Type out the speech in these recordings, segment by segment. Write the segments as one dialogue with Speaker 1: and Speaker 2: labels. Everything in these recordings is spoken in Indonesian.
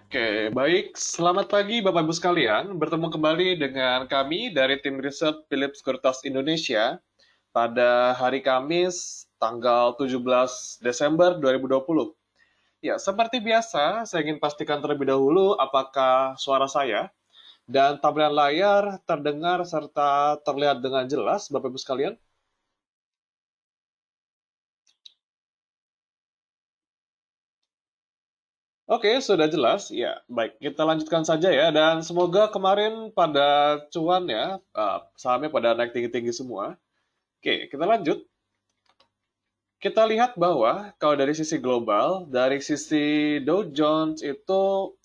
Speaker 1: Oke, baik. Selamat pagi Bapak Ibu sekalian. Bertemu kembali dengan kami dari tim riset Philips Sekuritas Indonesia pada hari Kamis tanggal 17 Desember 2020. Ya, seperti biasa, saya ingin pastikan terlebih dahulu apakah suara saya dan tampilan layar terdengar serta terlihat dengan jelas, Bapak Ibu sekalian. Oke, sudah jelas. Ya, baik. Kita lanjutkan saja ya. Dan semoga kemarin pada cuan ya, sahamnya pada naik tinggi-tinggi semua. Oke, kita lanjut. Kita lihat bahwa kalau dari sisi global, dari sisi Dow Jones itu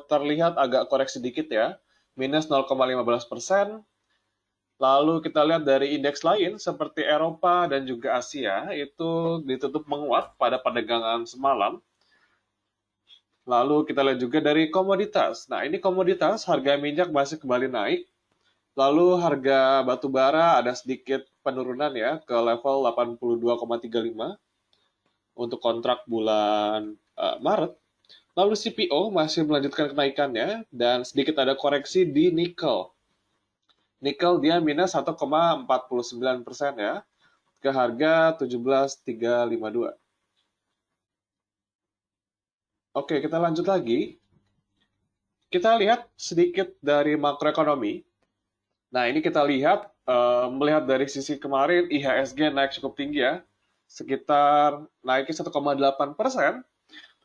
Speaker 1: terlihat agak koreksi dikit ya, minus 0,15%. Lalu kita lihat dari indeks lain seperti Eropa dan juga Asia itu ditutup menguat pada perdagangan semalam. Lalu kita lihat juga dari komoditas. Nah, ini komoditas harga minyak masih kembali naik. Lalu harga batu bara ada sedikit penurunan ya ke level 82,35 untuk kontrak bulan Maret. Lalu CPO masih melanjutkan kenaikannya dan sedikit ada koreksi di nikel. Nikel dia minus 1,49% ya ke harga 17.352. Oke, kita lanjut lagi. Kita lihat sedikit dari makroekonomi. Nah, ini kita lihat melihat dari sisi kemarin IHSG naik cukup tinggi ya, sekitar naiknya 1,8%.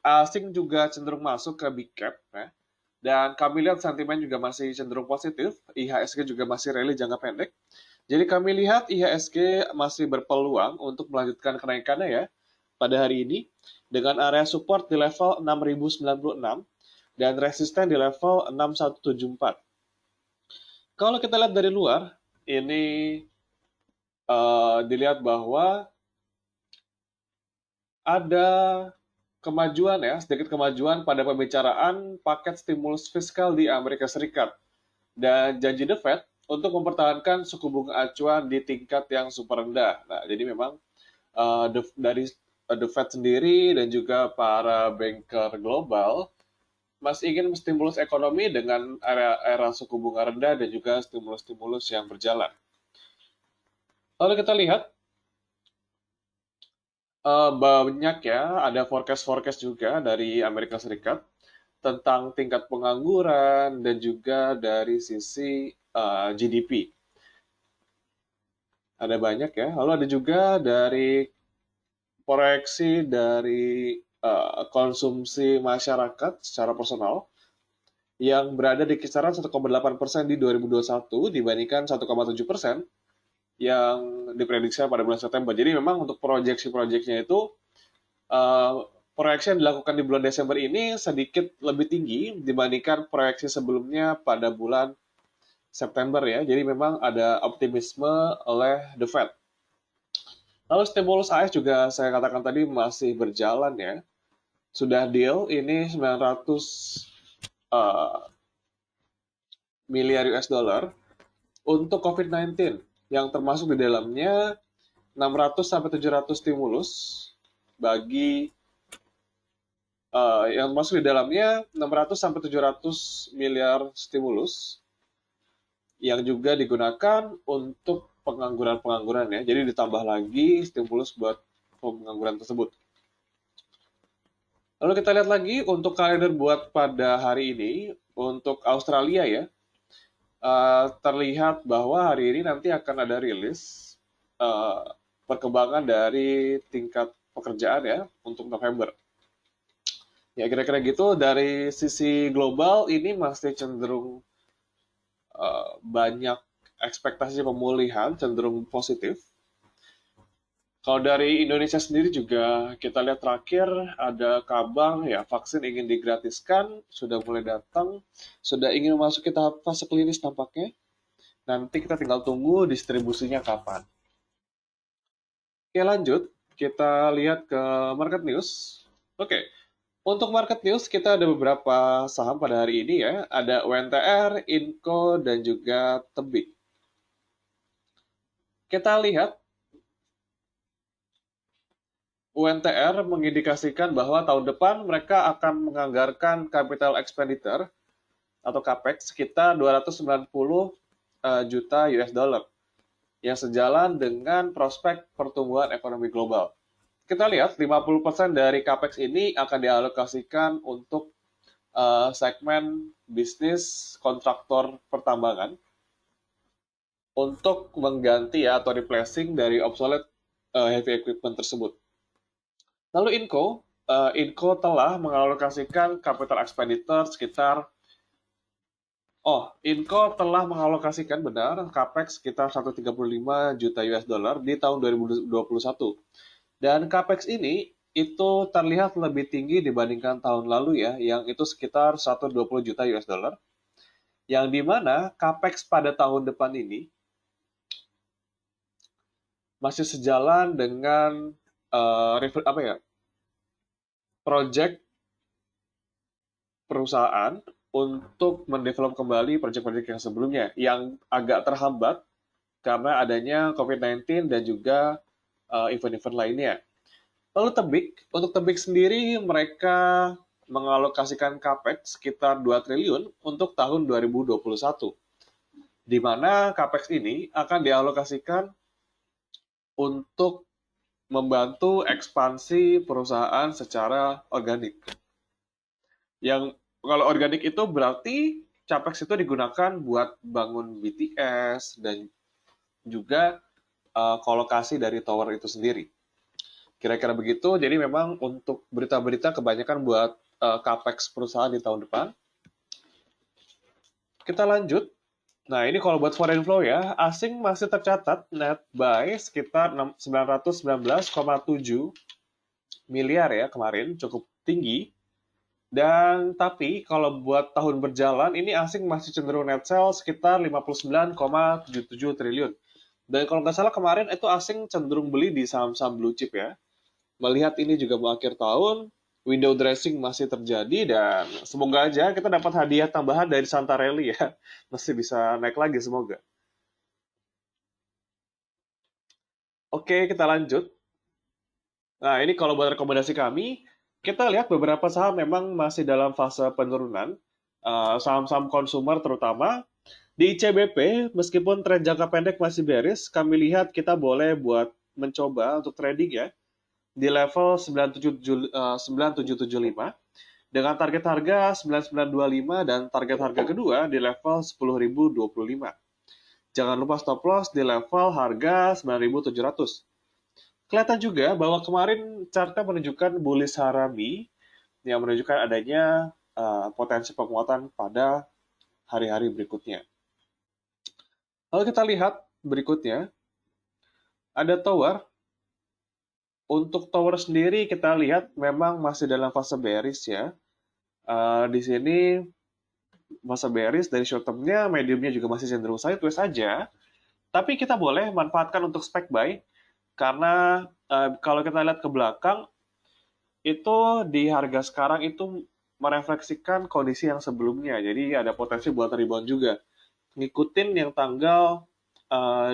Speaker 1: Asing juga cenderung masuk ke big cap ya. Dan kami lihat sentimen juga masih cenderung positif, IHSG juga masih rally jangka pendek. Jadi kami lihat IHSG masih berpeluang untuk melanjutkan kenaikannya ya pada hari ini dengan area support di level 6096 dan resisten di level 6174. Kalau kita lihat dari luar, ini dilihat bahwa ada kemajuan ya, sedikit kemajuan pada pembicaraan paket stimulus fiskal di Amerika Serikat dan janji The Fed untuk mempertahankan suku bunga acuan di tingkat yang super rendah. Nah, jadi memang dari The Fed sendiri dan juga para banker global masih ingin stimulus ekonomi dengan era suku bunga rendah dan juga stimulus-stimulus yang berjalan. Lalu kita lihat banyak ya, ada forecast-forecast juga dari Amerika Serikat tentang tingkat pengangguran dan juga dari sisi GDP. Ada banyak ya. Lalu ada juga dari proyeksi dari konsumsi masyarakat secara personal yang berada di kisaran 1,8% di 2021 dibandingkan 1,7% yang diprediksi pada bulan September. Jadi memang untuk proyeksi-proyeksinya itu uh, proyeksi yang dilakukan di bulan Desember ini sedikit lebih tinggi dibandingkan proyeksi sebelumnya pada bulan September ya. Jadi memang ada optimisme oleh The Fed. Lalu stimulus AS juga saya katakan tadi masih berjalan ya. Sudah deal ini 900 uh, miliar US dollar untuk COVID-19 yang termasuk di dalamnya 600 sampai 700 stimulus bagi yang masuk di dalamnya 600 sampai 700 miliar stimulus yang juga digunakan untuk pengangguran-pengangguran ya. Jadi ditambah lagi stimulus buat pengangguran tersebut. Lalu kita lihat lagi untuk kalender buat pada hari ini untuk Australia ya. Terlihat bahwa hari ini nanti akan ada rilis uh, perkembangan dari tingkat pekerjaan ya untuk November. Ya kira-kira gitu dari sisi global ini masih cenderung banyak ekspektasi pemulihan cenderung positif. Kalau dari Indonesia sendiri juga kita lihat terakhir ada kabar ya vaksin ingin digratiskan sudah mulai datang, sudah ingin memasuki tahap fase klinis tampaknya. Nanti kita tinggal tunggu distribusinya kapan. Oke lanjut, kita lihat ke market news. Oke, untuk market news kita ada beberapa saham pada hari ini ya. Ada UNTR, Inco, dan juga Tebing. Kita lihat UNTR mengindikasikan bahwa tahun depan mereka akan menganggarkan capital expenditure atau CAPEX sekitar 290 juta US dollar yang sejalan dengan prospek pertumbuhan ekonomi global. Kita lihat 50% dari CAPEX ini akan dialokasikan untuk segmen bisnis kontraktor pertambangan untuk mengganti ya, atau replacing dari obsolete heavy equipment tersebut. Lalu Inco telah mengalokasikan capital expenditure sekitar Inco telah mengalokasikan benar CAPEX sekitar 135 juta US dollar di tahun 2021. Dan CAPEX ini itu terlihat lebih tinggi dibandingkan tahun lalu ya, yang itu sekitar 120 juta US dollar. Yang dimana CAPEX pada tahun depan ini masih sejalan dengan project perusahaan untuk mendevelop kembali proyek-proyek yang sebelumnya yang agak terhambat karena adanya COVID-19 dan juga event-event lainnya. Lalu untuk Tebik sendiri mereka mengalokasikan CAPEX sekitar 2 triliun untuk tahun 2021. Di mana CAPEX ini akan dialokasikan untuk membantu ekspansi perusahaan secara organik. Yang kalau organik itu berarti CAPEX itu digunakan buat bangun BTS dan juga kolokasi dari tower itu sendiri. Kira-kira begitu. Jadi memang untuk berita-berita kebanyakan buat CAPEX perusahaan di tahun depan. Kita lanjut. Nah, ini kalau buat foreign flow ya, asing masih tercatat net buy sekitar 919,7 miliar ya kemarin, cukup tinggi. Dan tapi kalau buat tahun berjalan, ini asing masih cenderung net sell sekitar 59,77 triliun. Dan kalau nggak salah kemarin itu asing cenderung beli di saham-saham blue chip ya. Melihat ini juga mau akhir tahun, window dressing masih terjadi dan semoga aja kita dapat hadiah tambahan dari Santarelli ya. Masih bisa naik lagi semoga. Oke, kita lanjut. Nah, ini kalau buat rekomendasi kami, kita lihat beberapa saham memang masih dalam fase penurunan. Saham-saham konsumer terutama. Di ICBP, meskipun tren jangka pendek masih bearish, kami lihat kita boleh buat mencoba untuk trading ya di level 9775 dengan target harga 9925 dan target harga kedua di level 10.025. Jangan lupa stop loss di level harga 9.700. Kelihatan juga bahwa kemarin chartnya menunjukkan bullish harami yang menunjukkan adanya potensi penguatan pada hari-hari berikutnya. Lalu kita lihat berikutnya, ada tower. Untuk tower sendiri kita lihat memang masih dalam fase bearish ya. Di sini fase bearish dari short term-nya, medium-nya juga masih cenderung sideways saja. Tapi kita boleh manfaatkan untuk spec buy karena kalau kita lihat ke belakang itu di harga sekarang itu merefleksikan kondisi yang sebelumnya. Jadi ada potensi buat rebound juga. Ngikutin yang tanggal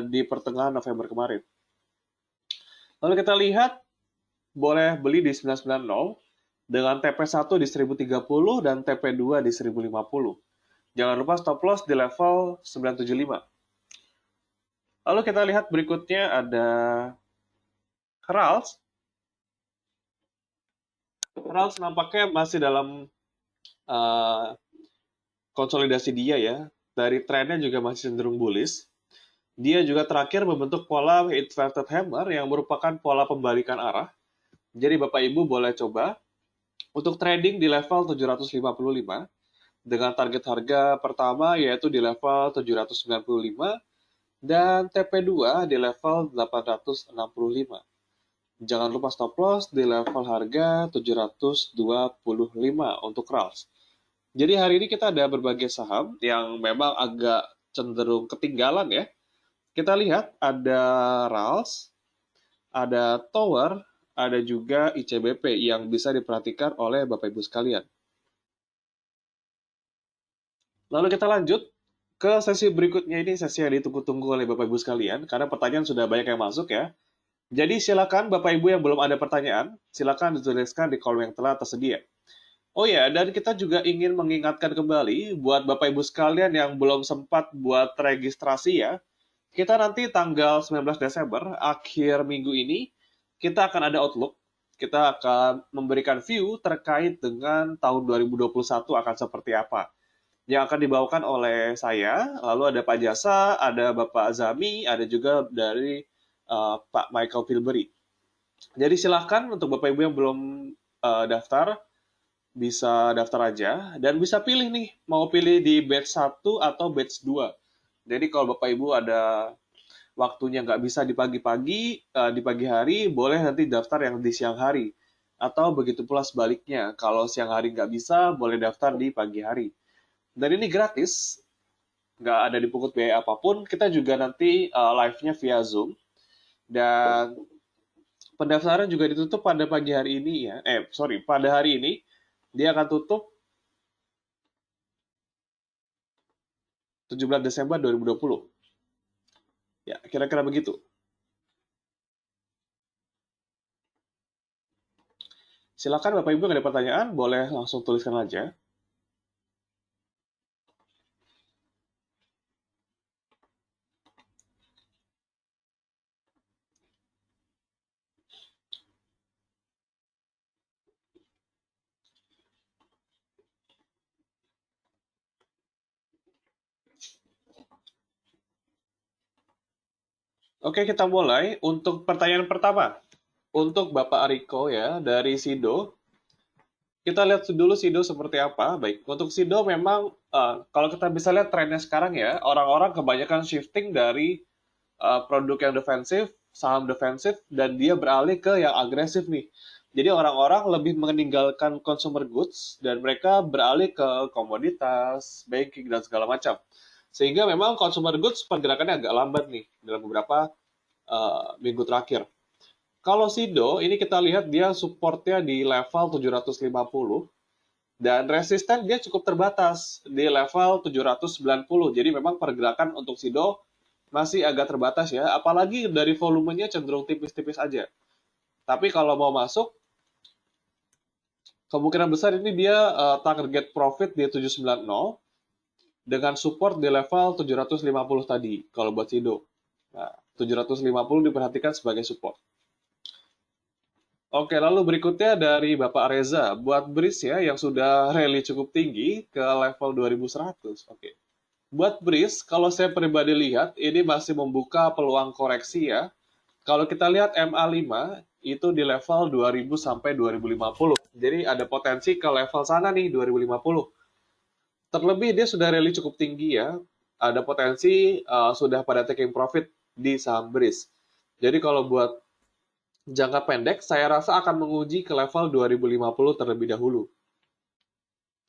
Speaker 1: di pertengahan November kemarin. Lalu kita lihat boleh beli di 990 dengan TP1 di 1030 dan TP2 di 1050. Jangan lupa stop loss di level 975. Lalu kita lihat berikutnya ada Rals. Rals nampaknya masih dalam konsolidasi dia ya. Dari trennya juga masih cenderung bullish. Dia juga terakhir membentuk pola inverted hammer yang merupakan pola pembalikan arah. Jadi Bapak Ibu boleh coba untuk trading di level 755 dengan target harga pertama yaitu di level 795 dan TP2 di level 865. Jangan lupa stop loss di level harga 725 untuk Rals. Jadi hari ini kita ada berbagai saham yang memang agak cenderung ketinggalan ya. Kita lihat ada Rals, ada Tower, ada juga ICBP yang bisa diperhatikan oleh Bapak Ibu sekalian. Lalu kita lanjut ke sesi berikutnya, ini sesi yang ditunggu-tunggu oleh Bapak Ibu sekalian, karena pertanyaan sudah banyak yang masuk ya. Jadi silakan Bapak Ibu yang belum ada pertanyaan, silakan dituliskan di kolom yang telah tersedia. Oh ya, dan kita juga ingin mengingatkan kembali buat Bapak Ibu sekalian yang belum sempat buat registrasi ya, kita nanti tanggal 19 Desember, akhir minggu ini, kita akan ada Outlook. Kita akan memberikan view terkait dengan tahun 2021 akan seperti apa. Yang akan dibawakan oleh saya, lalu ada Pak Jasa, ada Bapak Azami, ada juga dari Pak Michael Pilbury. Jadi silahkan untuk Bapak Ibu yang belum daftar, bisa daftar aja, dan bisa pilih nih, mau pilih di batch 1 atau batch 2. Jadi kalau Bapak Ibu ada waktunya nggak bisa di pagi-pagi, di pagi hari, boleh nanti daftar yang di siang hari. Atau begitu pula sebaliknya, kalau siang hari nggak bisa, boleh daftar di pagi hari. Dan ini gratis, nggak ada dipungut biaya apapun. Kita juga nanti live-nya via Zoom. Dan pendaftaran juga ditutup pada pagi hari ini ya. Pada hari ini. Dia akan tutup 17 Desember 2020. Ya, kira-kira begitu. Silakan Bapak Ibu yang ada pertanyaan, boleh langsung tuliskan aja. Oke, kita mulai. Untuk pertanyaan pertama, untuk Bapak Ariko ya, dari Sido, kita lihat dulu Sido seperti apa. Baik, untuk Sido memang, kalau kita bisa lihat trennya sekarang ya, orang-orang kebanyakan shifting dari produk yang defensif, saham defensif, dan dia beralih ke yang agresif nih. Jadi orang-orang lebih meninggalkan consumer goods, dan mereka beralih ke komoditas, banking, dan segala macam. Sehingga memang consumer goods pergerakannya agak lambat nih dalam beberapa minggu terakhir. Kalau Sido, ini kita lihat dia supportnya di level 750 dan resisten dia cukup terbatas di level 790. Jadi memang pergerakan untuk Sido masih agak terbatas ya, apalagi dari volumenya cenderung tipis-tipis aja. Tapi kalau mau masuk, kemungkinan besar ini dia target profit di 790 dengan support di level 750 tadi kalau buat Sido. Nah, 750 diperhatikan sebagai support. Oke, lalu berikutnya dari Bapak Reza. Buat BRIS ya, yang sudah rally cukup tinggi ke level 2100. Oke. Buat BRIS, kalau saya pribadi lihat, ini masih membuka peluang koreksi ya. Kalau kita lihat MA5, itu di level 2000 sampai 2050. Jadi ada potensi ke level sana nih, 2050. Terlebih dia sudah rally cukup tinggi ya. Ada potensi sudah pada taking profit di saham BRIS. Jadi kalau buat jangka pendek, saya rasa akan menguji ke level 2050 terlebih dahulu.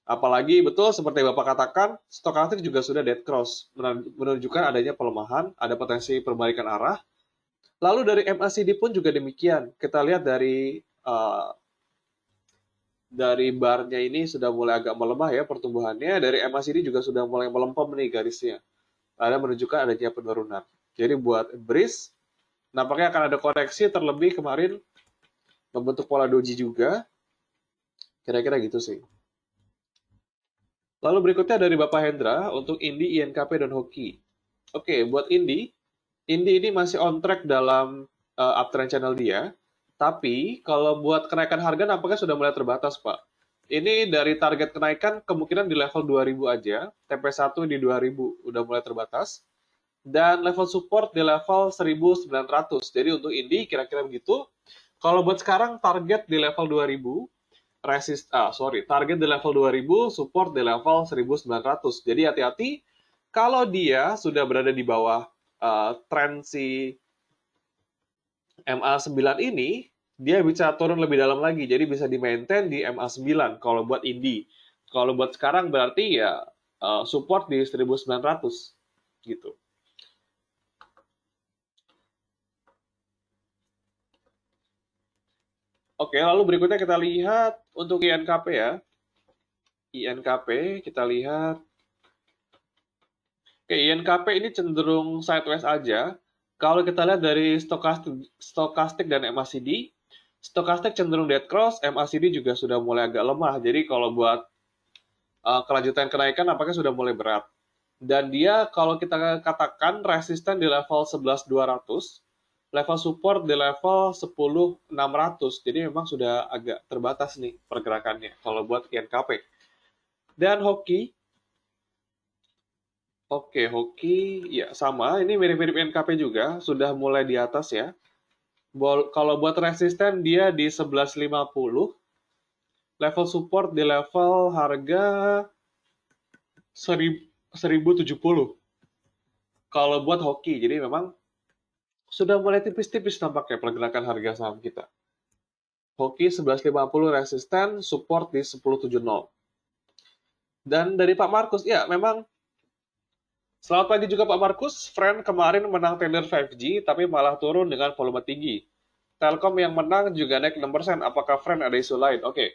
Speaker 1: Apalagi betul seperti Bapak katakan, stokastik juga sudah dead cross, menunjukkan adanya pelemahan, ada potensi perbaikan arah. Lalu dari MACD pun juga demikian. Kita lihat dari barnya ini sudah mulai agak melemah ya pertumbuhannya. Dari MACD juga sudah mulai melempem nih garisnya. Ada menunjukkan adanya penurunan. Jadi buat BRIS, nampaknya akan ada koreksi terlebih kemarin membentuk pola doji juga. Kira-kira gitu sih. Lalu berikutnya dari Bapak Hendra untuk Indi, INKP, dan Hoki. Oke, buat Indi ini masih on track dalam uptrend channel dia. Tapi kalau buat kenaikan harga nampaknya sudah mulai terbatas, Pak. Ini dari target kenaikan kemungkinan di level 2000 aja, TP1 di 2000 udah mulai terbatas. Dan level support di level 1900. Jadi untuk Indi kira-kira begitu. Kalau buat sekarang target di level 2000, target di level 2000, support di level 1900. Jadi hati-hati kalau dia sudah berada di bawah tren si MA9 ini, dia bisa turun lebih dalam lagi. Jadi bisa di-maintain di MA9 kalau buat Indi. Kalau buat sekarang berarti ya support di 1900 gitu. Oke, lalu berikutnya kita lihat untuk INKP ya. INKP kita lihat. Oke, INKP ini cenderung sideways aja. Kalau kita lihat dari stokastik dan MACD, stokastik cenderung dead cross, MACD juga sudah mulai agak lemah. Jadi kalau buat kelanjutan kenaikan nampaknya sudah mulai berat. Dan dia kalau kita katakan resisten di level 11.200, level support di level 10.600. Jadi memang sudah agak terbatas nih pergerakannya kalau buat INKP. Dan hoki, oke hoki ya sama, ini mirip-mirip INKP juga, sudah mulai di atas ya. Kalau buat resisten dia di 11.50, level support di level harga 1070. Kalau buat hoki, jadi memang sudah mulai tipis-tipis tampaknya pergerakan harga saham kita. Hoki 11.50 resisten, support di 10.70. Dan dari Pak Markus, ya memang selamat pagi juga Pak Markus. Friend kemarin menang tender 5G, tapi malah turun dengan volume tinggi. Telkom yang menang juga naik 6%. Apakah Friend ada isu lain? Oke.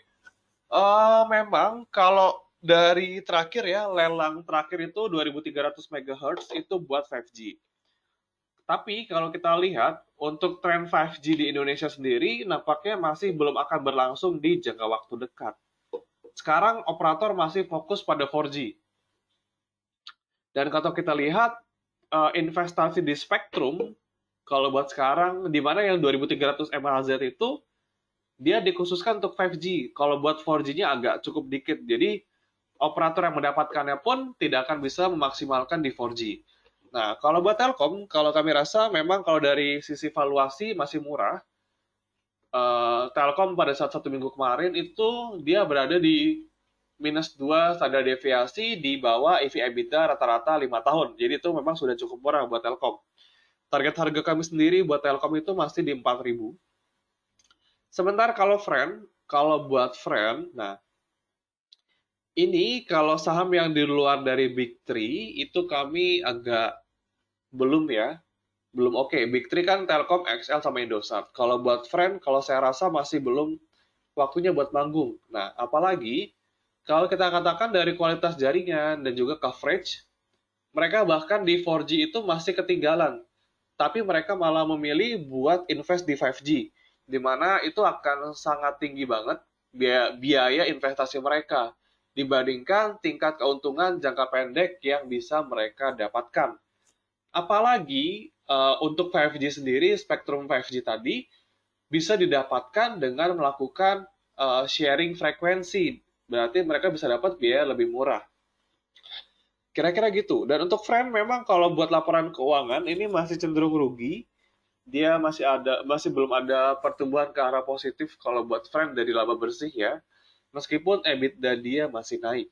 Speaker 1: Memang kalau dari terakhir ya, lelang terakhir itu 2300 MHz itu buat 5G. Tapi kalau kita lihat, untuk tren 5G di Indonesia sendiri nampaknya masih belum akan berlangsung di jangka waktu dekat. Sekarang operator masih fokus pada 4G. Dan kalau kita lihat investasi di spektrum, kalau buat sekarang, di mana yang 2300 MHz itu, dia dikhususkan untuk 5G. Kalau buat 4G-nya agak cukup dikit. Jadi, operator yang mendapatkannya pun tidak akan bisa memaksimalkan di 4G. Nah, kalau buat Telkom, kalau kami rasa memang kalau dari sisi valuasi masih murah. Telkom pada saat 1 minggu kemarin itu dia berada di -2 standar deviasi di bawah EV/EBITDA rata-rata 5 tahun. Jadi itu memang sudah cukup murah buat Telkom. Target harga kami sendiri buat Telkom itu masih di 4.000. Sebentar kalau buat Friend, nah ini kalau saham yang di luar dari Big Three itu kami agak belum ya, belum oke. Big Three kan Telkom, XL, sama Indosat. Kalau buat Friend, kalau saya rasa masih belum waktunya buat manggung. Nah, apalagi kalau kita katakan dari kualitas jaringan dan juga coverage, mereka bahkan di 4G itu masih ketinggalan. Tapi mereka malah memilih buat invest di 5G, di mana itu akan sangat tinggi banget biaya investasi mereka dibandingkan tingkat keuntungan jangka pendek yang bisa mereka dapatkan. Apalagi untuk 5G sendiri, spektrum 5G tadi bisa didapatkan dengan melakukan sharing frekuensi. Berarti mereka bisa dapat biaya lebih murah. Kira-kira gitu. Dan untuk Friend memang kalau buat laporan keuangan ini masih cenderung rugi. Dia masih belum ada pertumbuhan ke arah positif kalau buat Friend dari laba bersih ya. Meskipun EBITDA dia masih naik.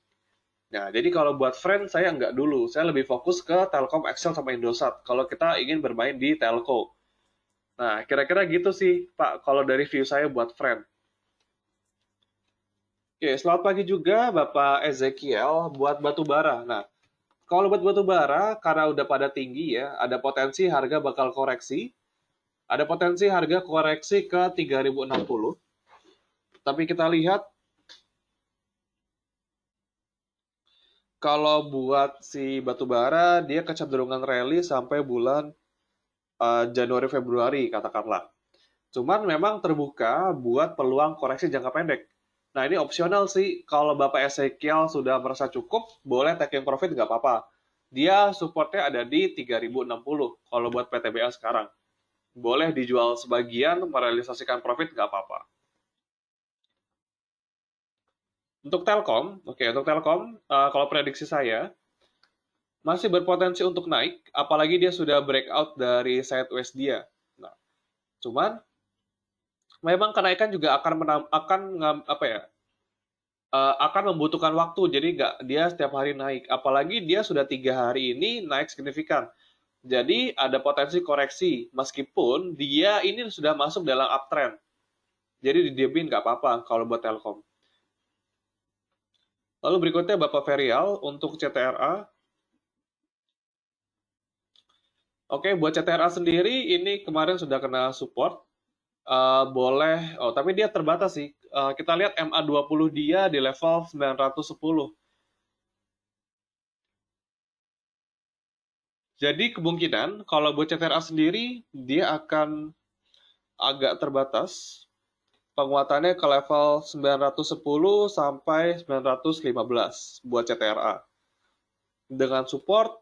Speaker 1: Nah, jadi kalau buat Friend saya nggak dulu. Saya lebih fokus ke Telkom, XL, sama Indosat. Kalau kita ingin bermain di telco. Nah, kira-kira gitu sih, Pak, kalau dari view saya buat Friend. Oke, selamat pagi juga Bapak Ezekiel buat batu bara. Nah, kalau buat batu bara, karena udah pada tinggi ya, ada potensi harga bakal koreksi. Ada potensi harga koreksi ke 3060. Tapi kita lihat, kalau buat si batu bara, dia kecenderungan rally sampai bulan Januari-Februari, katakanlah. Cuman memang terbuka buat peluang koreksi jangka pendek. Nah, ini opsional sih. Kalau Bapak Ezekiel sudah merasa cukup, boleh taking profit nggak apa-apa. Dia supportnya ada di 3060 kalau buat PTBA sekarang. Boleh dijual sebagian, merealisasikan profit nggak apa-apa. Untuk Telkom, untuk Telkom, kalau prediksi saya, masih berpotensi untuk naik, apalagi dia sudah breakout dari sideways dia. Nah, cuman memang kenaikan juga akan membutuhkan waktu, jadi nggak dia setiap hari naik. Apalagi dia sudah 3 hari ini naik signifikan. Jadi ada potensi koreksi, meskipun dia ini sudah masuk dalam uptrend. Jadi didiemin nggak apa-apa kalau buat Telkom. Lalu berikutnya Bapak Ferial untuk CTRA. Oke, buat CTRA sendiri ini kemarin sudah kena support. Boleh, tapi dia terbatas sih. Kita lihat MA20 dia di level 910. Jadi kemungkinan kalau buat CTRA sendiri, dia akan agak terbatas. Penguatannya ke level 910 sampai 915 buat CTRA. Dengan support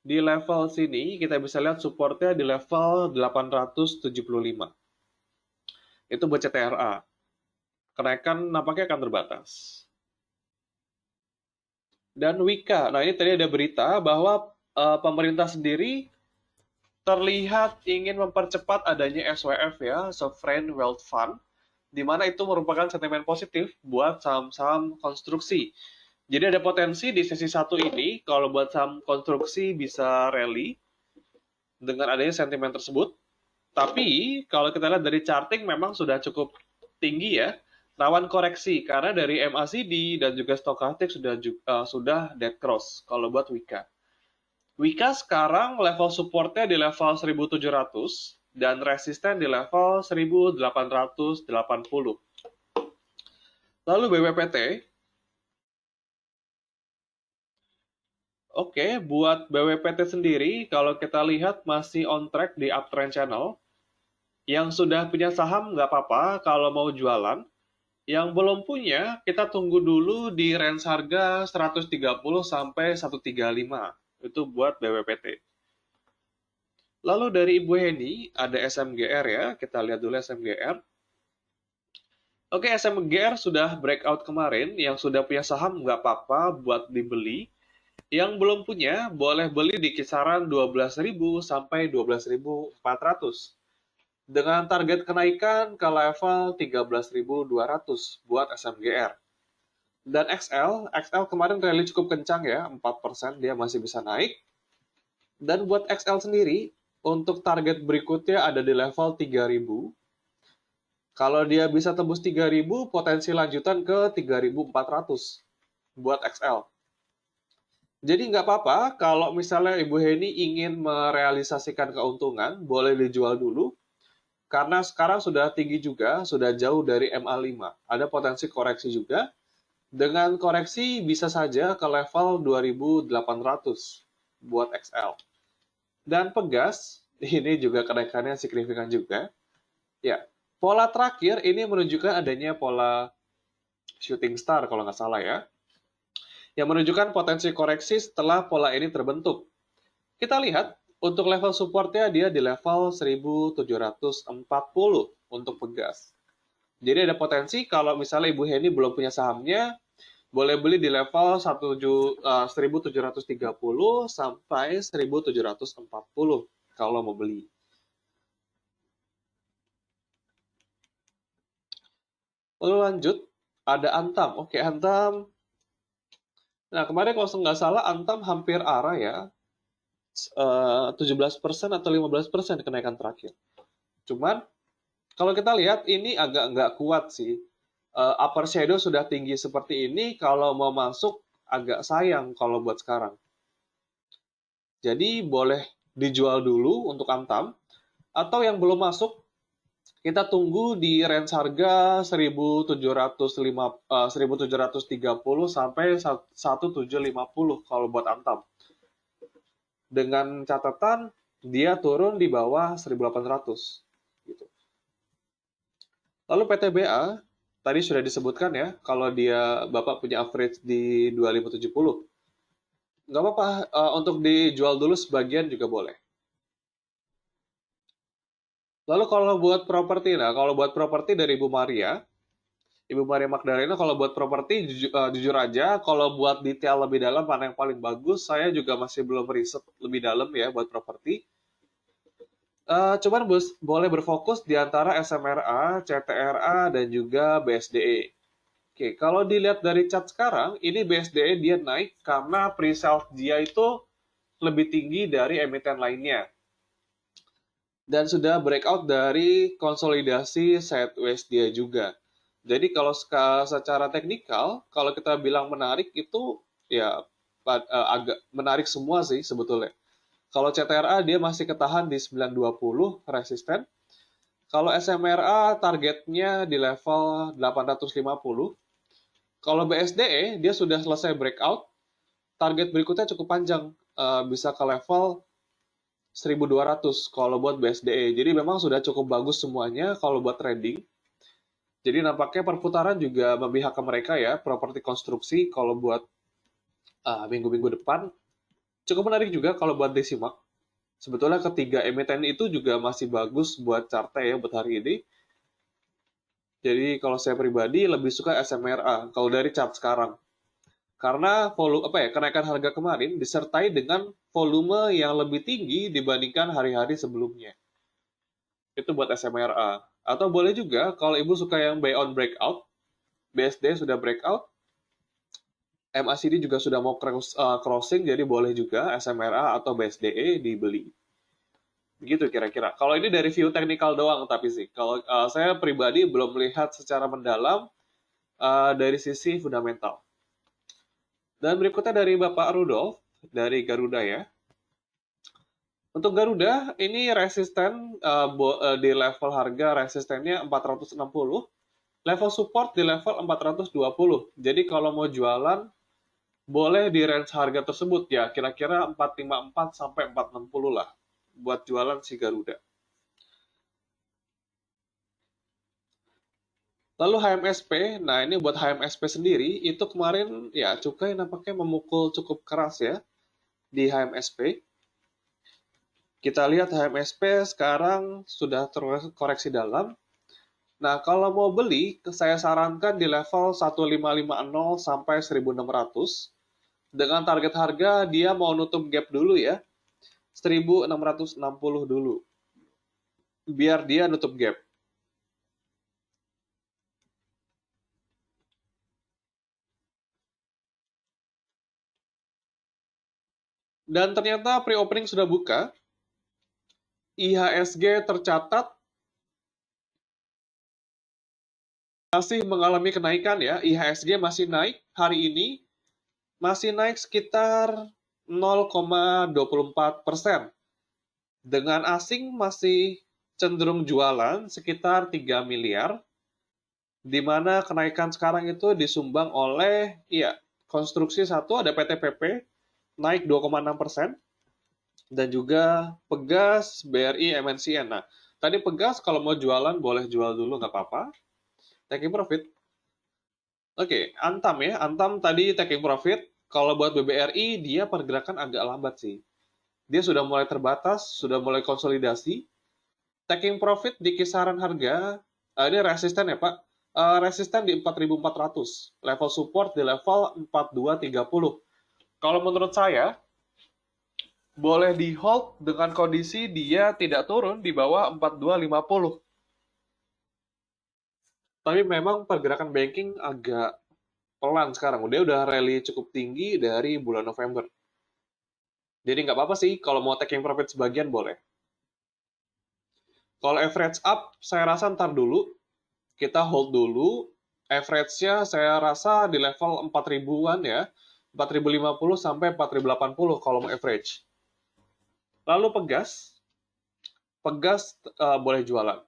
Speaker 1: di level sini, kita bisa lihat supportnya di level 875. Itu buat CTRA. Kenaikan nampaknya akan terbatas. Dan Wika, nah ini tadi ada berita bahwa pemerintah sendiri terlihat ingin mempercepat adanya SWF ya, Sovereign Wealth Fund, di mana itu merupakan sentimen positif buat saham-saham konstruksi. Jadi ada potensi di sesi satu ini, kalau buat saham konstruksi bisa rally dengan adanya sentimen tersebut. Tapi kalau kita lihat dari charting memang sudah cukup tinggi ya, rawan koreksi karena dari MACD dan juga stokastik sudah dead cross kalau buat Wika. Wika sekarang level supportnya di level 1700 dan resisten di level 1880. Lalu BWPT, oke, buat BWPT sendiri, kalau kita lihat masih on track di uptrend channel. Yang sudah punya saham nggak apa-apa kalau mau jualan. Yang belum punya, kita tunggu dulu di range harga 130 sampai 135. Itu buat BWPT. Lalu dari Ibu Heni, ada SMGR ya. Kita lihat dulu SMGR. Oke, SMGR sudah breakout kemarin. Yang sudah punya saham nggak apa-apa buat dibeli. Yang belum punya, boleh beli di kisaran 12.000 sampai 12.400. Dengan target kenaikan ke level 13.200 buat SMGR. Dan XL kemarin rally cukup kencang ya, 4% dia masih bisa naik. Dan buat XL sendiri, untuk target berikutnya ada di level 3.000. Kalau dia bisa tembus 3.000, potensi lanjutan ke 3.400 buat XL. Jadi nggak apa-apa, kalau misalnya Ibu Heni ingin merealisasikan keuntungan, boleh dijual dulu. Karena sekarang sudah tinggi juga, sudah jauh dari MA5. Ada potensi koreksi juga. Dengan koreksi bisa saja ke level 2.800 buat XL. Dan Pegas, ini juga kenaikannya signifikan juga. Ya, pola terakhir ini menunjukkan adanya pola shooting star kalau nggak salah ya. Yang menunjukkan potensi koreksi setelah pola ini terbentuk. Kita lihat, untuk level supportnya dia di level 1740 untuk Pegas. Jadi ada potensi kalau misalnya Ibu Heni belum punya sahamnya, boleh beli di level 1730 sampai 1740 kalau mau beli. Lalu lanjut, ada Antam. Oke, Antam. Nah, kemarin kalau nggak salah Antam hampir arah ya. 17% atau 15% kenaikan terakhir. Cuman kalau kita lihat ini agak nggak kuat sih. Upper shadow sudah tinggi seperti ini, kalau mau masuk agak sayang kalau buat sekarang. Jadi boleh dijual dulu untuk Antam, atau yang belum masuk kita tunggu di range harga 1730 sampai 1750 kalau buat Antam. Dengan catatan dia turun di bawah 1800 gitu. Lalu PTBA tadi sudah disebutkan ya, kalau dia Bapak punya average di 2570. Nggak apa-apa, untuk dijual dulu sebagian juga boleh. Lalu kalau buat properti, nah kalau buat properti dari Ibu Maria Magdalena, kalau buat properti jujur aja, kalau buat detail lebih dalam mana yang paling bagus, saya juga masih belum riset lebih dalam ya buat properti. Cuman boleh berfokus di antara SMRA, CTRA, dan juga BSDE. Oke, kalau dilihat dari chart sekarang, ini BSDE dia naik karena pre-sale dia itu lebih tinggi dari emiten lainnya. Dan sudah breakout dari konsolidasi sideways dia juga. Jadi kalau secara teknikal, kalau kita bilang menarik itu ya agak menarik semua sih sebetulnya. Kalau CTRA dia masih ketahan di 920 resisten. Kalau SMRA targetnya di level 850. Kalau BSDE dia sudah selesai breakout, target berikutnya cukup panjang, bisa ke level 1.200 kalau buat BSDE. Jadi memang sudah cukup bagus semuanya kalau buat trading. Jadi nampaknya perputaran juga memihak ke mereka ya, properti konstruksi kalau buat minggu-minggu depan. Cukup menarik juga kalau buat desimak. Sebetulnya ketiga emiten itu juga masih bagus buat chartnya ya buat hari ini. Jadi kalau saya pribadi lebih suka SMRA kalau dari chart sekarang. Karena kenaikan harga kemarin disertai dengan volume yang lebih tinggi dibandingkan hari-hari sebelumnya. Itu buat SMRA. Atau boleh juga kalau ibu suka yang buy on breakout, BSD sudah breakout, MACD juga sudah mau crossing, jadi boleh juga SMRA atau BSDE dibeli. Begitu kira-kira. Kalau ini dari view technical doang tapi sih. Kalau saya pribadi belum melihat secara mendalam dari sisi fundamental. Dan berikutnya dari Bapak Rudolf, dari Garuda ya. Untuk Garuda, ini resisten di level harga resistennya 460, level support di level 420. Jadi kalau mau jualan, boleh di range harga tersebut ya, kira-kira 454 sampai 460 lah buat jualan si Garuda. Lalu HMSP, nah ini buat HMSP sendiri, itu kemarin ya cukai nampaknya memukul cukup keras ya di HMSP. Kita lihat HMSP sekarang sudah terkoreksi dalam. Nah, kalau mau beli, saya sarankan di level 1550 sampai 1600. Dengan target harga, dia mau nutup gap dulu ya. 1660 dulu. Biar dia nutup gap. Dan ternyata pre-opening sudah buka. IHSG tercatat masih mengalami kenaikan ya. IHSG masih naik hari ini. Masih naik sekitar 0,24%. Dengan asing masih cenderung jualan sekitar 3 miliar, di mana kenaikan sekarang itu disumbang oleh konstruksi satu ada PT-PP naik 2,6%, dan juga Pegas, BRI, MNCN. Nah, tadi Pegas kalau mau jualan boleh jual dulu nggak apa-apa, taking profit. Oke, Antam ya, Antam tadi taking profit. Kalau buat BBRI dia pergerakan agak lambat sih. Dia sudah mulai terbatas, sudah mulai konsolidasi. Taking profit di kisaran harga, ini resisten ya Pak, resisten di 4.400, level support di level 4230. Kalau menurut saya, boleh di hold dengan kondisi dia tidak turun di bawah 4250. Tapi memang pergerakan banking agak pelan sekarang, dia udah rally cukup tinggi dari bulan November. Jadi nggak apa-apa sih, kalau mau taking profit sebagian boleh. Kalau average up, saya rasa ntar dulu, kita hold dulu. Average-nya saya rasa di level 4.000-an ya, 4.050 sampai 4.080 kalau mau average. Lalu Pegas boleh jualan.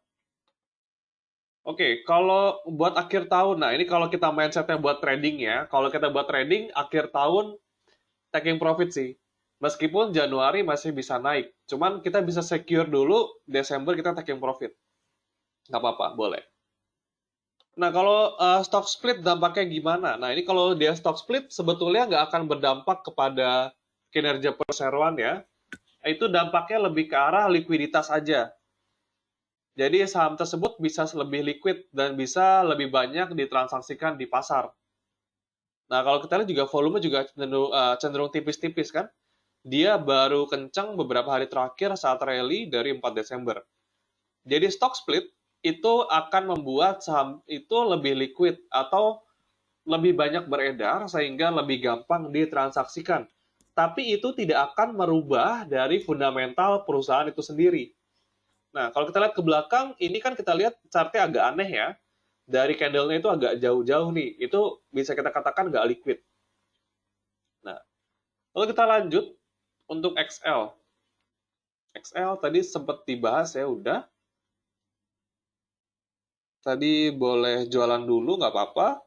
Speaker 1: Oke, kalau buat akhir tahun, nah ini kalau kita mindset-nya buat trading ya, kalau kita buat trading, akhir tahun taking profit sih. Meskipun Januari masih bisa naik, cuman kita bisa secure dulu, Desember kita taking profit. Nggak apa-apa, boleh. Nah, kalau stock split dampaknya gimana? Nah, ini kalau dia stock split sebetulnya nggak akan berdampak kepada kinerja perseroan ya. Itu dampaknya lebih ke arah likuiditas aja. Jadi saham tersebut bisa lebih liquid dan bisa lebih banyak ditransaksikan di pasar. Nah, kalau kita lihat juga volume juga cenderung tipis-tipis kan. Dia baru kencang beberapa hari terakhir saat rally dari 4 Desember. Jadi stock split itu akan membuat saham itu lebih liquid atau lebih banyak beredar sehingga lebih gampang ditransaksikan. Tapi itu tidak akan merubah dari fundamental perusahaan itu sendiri. Nah, kalau kita lihat ke belakang, ini kan kita lihat chartnya agak aneh ya. Dari candle-nya itu agak jauh-jauh nih. Itu bisa kita katakan nggak liquid. Nah, lalu kita lanjut untuk XL. XL tadi sempat dibahas ya, udah. Tadi boleh jualan dulu, nggak apa-apa.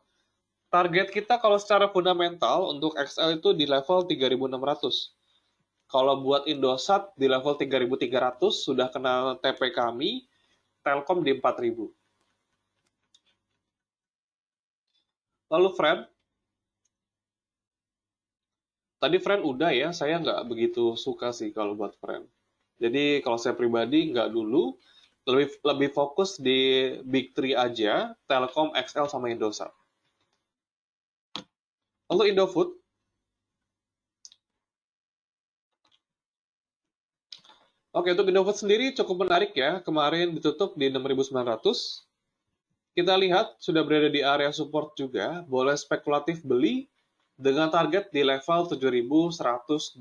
Speaker 1: Target kita kalau secara fundamental untuk XL itu di level 3.600. Kalau buat Indosat di level 3.300 sudah kena TP kami, Telkom di 4.000. Lalu Friend, tadi Friend udah ya, saya nggak begitu suka sih kalau buat Friend. Jadi kalau saya pribadi nggak dulu, lebih fokus di Big Three aja, Telkom, XL, sama Indosat. Lalu Indofood, oke untuk Indofood sendiri cukup menarik ya, kemarin ditutup di 6.900. Kita lihat sudah berada di area support juga, boleh spekulatif beli dengan target di level 7.125.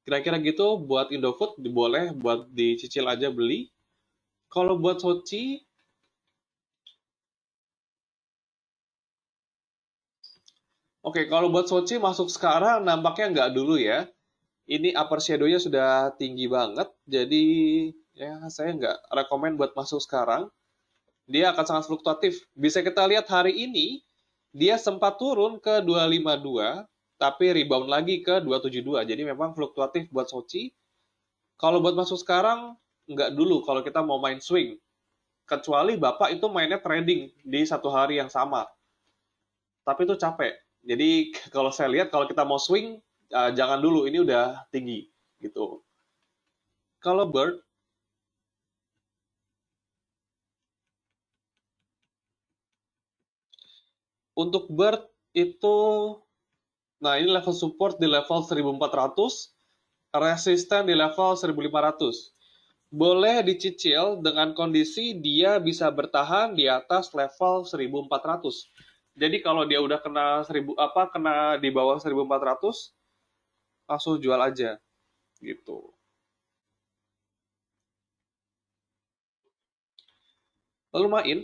Speaker 1: Kira-kira gitu buat Indofood boleh buat dicicil aja beli. Kalau buat Soci, oke kalau buat Soci masuk sekarang nampaknya nggak dulu ya. Ini upper shadow-nya sudah tinggi banget, jadi ya saya nggak rekomen buat masuk sekarang. Dia akan sangat fluktuatif. Bisa kita lihat hari ini, dia sempat turun ke 252, tapi rebound lagi ke 272. Jadi memang fluktuatif buat Soci. Kalau buat masuk sekarang, nggak dulu kalau kita mau main swing. Kecuali Bapak itu mainnya trading di satu hari yang sama. Tapi itu capek. Jadi kalau saya lihat, kalau kita mau swing, jangan dulu, ini udah tinggi. Gitu. Kalau Bird, untuk Bird itu, nah ini level support di level 1400, resisten di level 1500. Boleh dicicil dengan kondisi dia bisa bertahan di atas level 1400. Jadi kalau dia udah kena 1000 apa kena di bawah 1400 langsung jual aja gitu. Lalu main.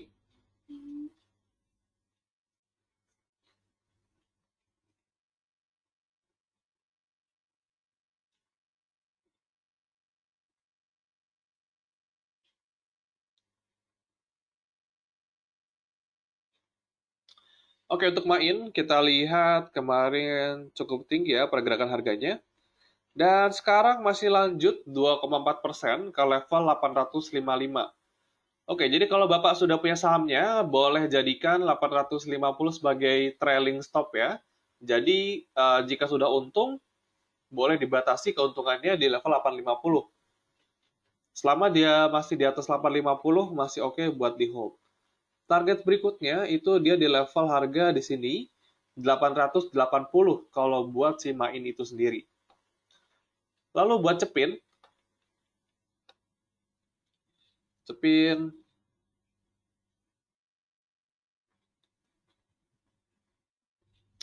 Speaker 1: Oke, untuk main kita lihat kemarin cukup tinggi ya pergerakan harganya. Dan sekarang masih lanjut 2,4% ke level 855. Oke, jadi kalau Bapak sudah punya sahamnya, boleh jadikan 850 sebagai trailing stop ya. Jadi, jika sudah untung, boleh dibatasi keuntungannya di level 850. Selama dia masih di atas 850, masih oke buat di hold. Target berikutnya itu dia di level harga di sini, 880 kalau buat si Main itu sendiri. Lalu buat Cepin, Cepin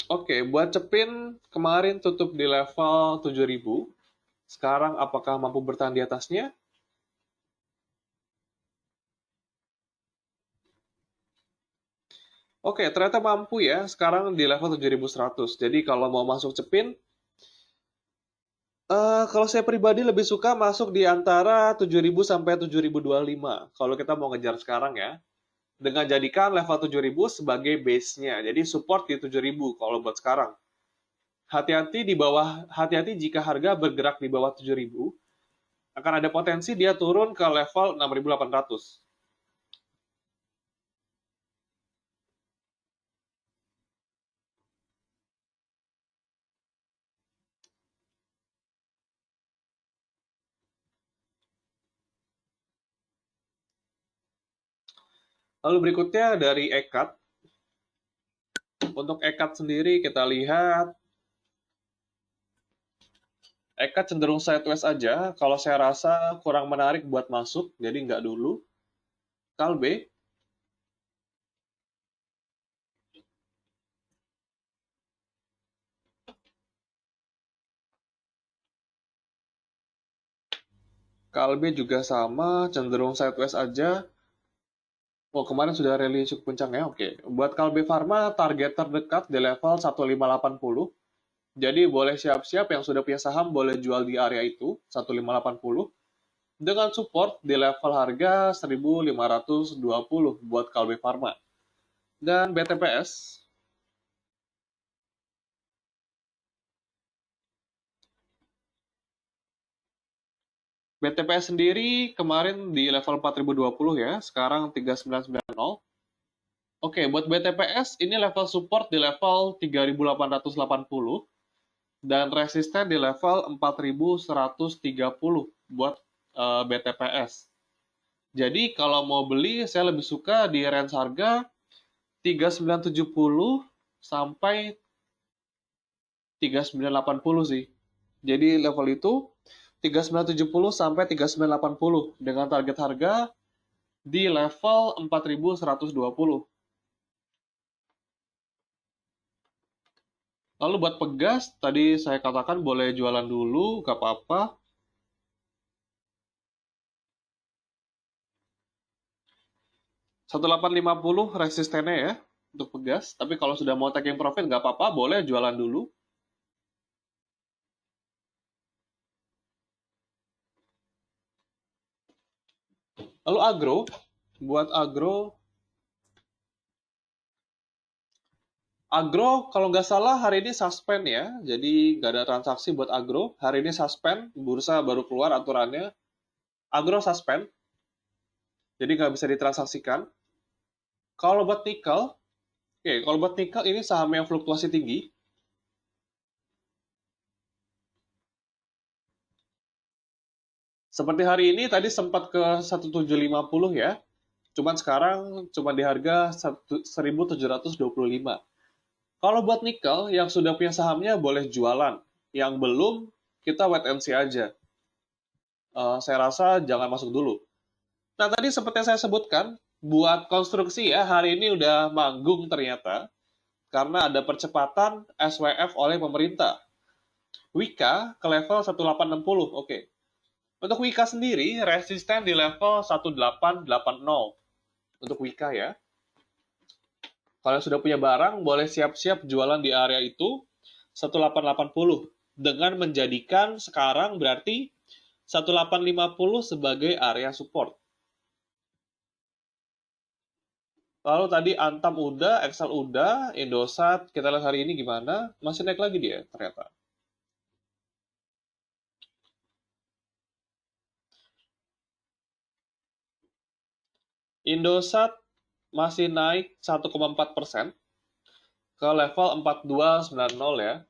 Speaker 1: Oke, buat Cepin kemarin tutup di level 7.000. Sekarang apakah mampu bertahan di atasnya? Oke, ternyata mampu ya. Sekarang di level 7.100. Jadi kalau mau masuk Cepin, kalau saya pribadi lebih suka masuk di antara 7.000 sampai 7.025. Kalau kita mau ngejar sekarang ya. Dengan jadikan level 7.000 sebagai base-nya. Jadi support di 7.000 kalau buat sekarang. Hati-hati jika harga bergerak di bawah 7.000, akan ada potensi dia turun ke level 6.800. Lalu berikutnya dari Ekat. Untuk Ekat sendiri kita lihat Ekat cenderung sideways aja. Kalau saya rasa kurang menarik buat masuk, jadi nggak dulu. Kalbe, Kalbe juga sama, cenderung sideways aja. Oh, kemarin sudah rally cukup kencang ya. Oke. Buat Kalbe Pharma, target terdekat di level 1580. Jadi boleh siap-siap yang sudah punya saham boleh jual di area itu, 1580. Dengan support di level harga 1520 buat Kalbe Pharma. Dan BTPS, BTPS sendiri kemarin di level 4020 ya, sekarang 3990. Oke, buat BTPS ini level support di level 3880 dan resisten di level 4130 buat BTPS. Jadi kalau mau beli saya lebih suka di range harga 3970 sampai 3980 sih. Jadi level itu 3970 sampai 3980 dengan target harga di level 4120. Lalu buat pegas, tadi saya katakan boleh jualan dulu, gak apa-apa. 1850 resistennya ya untuk pegas. Tapi kalau sudah mau taking profit nggak apa-apa, boleh jualan dulu. Lalu agro, buat agro kalau nggak salah hari ini suspend ya, jadi nggak ada transaksi buat agro. Hari ini suspend, bursa baru keluar aturannya. Agro suspend, jadi nggak bisa ditransaksikan. Kalau buat nikel, oke, kalau buat nikel ini saham yang fluktuasi tinggi. Seperti hari ini tadi sempat ke 1750 ya, cuman sekarang cuma di harga 1725. Kalau buat nikel, yang sudah punya sahamnya boleh jualan. Yang belum, kita wait and see aja. Saya rasa jangan masuk dulu. Nah, tadi seperti yang saya sebutkan, buat konstruksi ya, hari ini udah manggung ternyata. Karena ada percepatan SWF oleh pemerintah. Wika ke level 1860, oke. Untuk Wika sendiri, resisten di level 1880. Untuk Wika ya. Kalau sudah punya barang, boleh siap-siap jualan di area itu 1880 dengan menjadikan sekarang berarti 1850 sebagai area support. Lalu tadi Antam udah, Excel udah, Indosat, kita lihat hari ini gimana? Masih naik lagi dia ternyata. Indosat masih naik 1,4% ke level 4290 ya.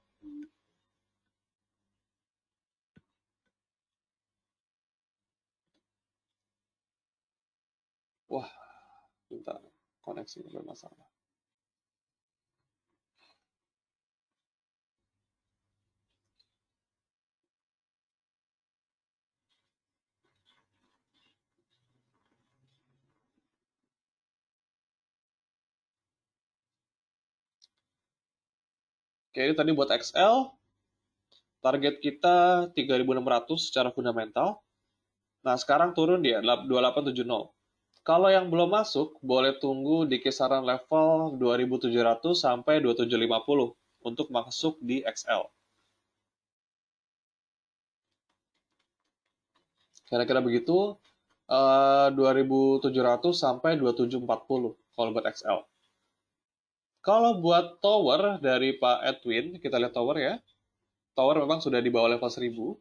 Speaker 1: Wah, bentar, koneksi bermasalah. Oke, ini tadi buat XL, target kita 3600 secara fundamental. Nah, sekarang turun dia 2870. Kalau yang belum masuk, boleh tunggu di kisaran level 2700 sampai 2750 untuk masuk di XL. Kira-kira begitu, 2700 sampai 2740 kalau buat XL. Kalau buat tower dari Pak Edwin, kita lihat tower ya. Tower memang sudah di bawah level 1000.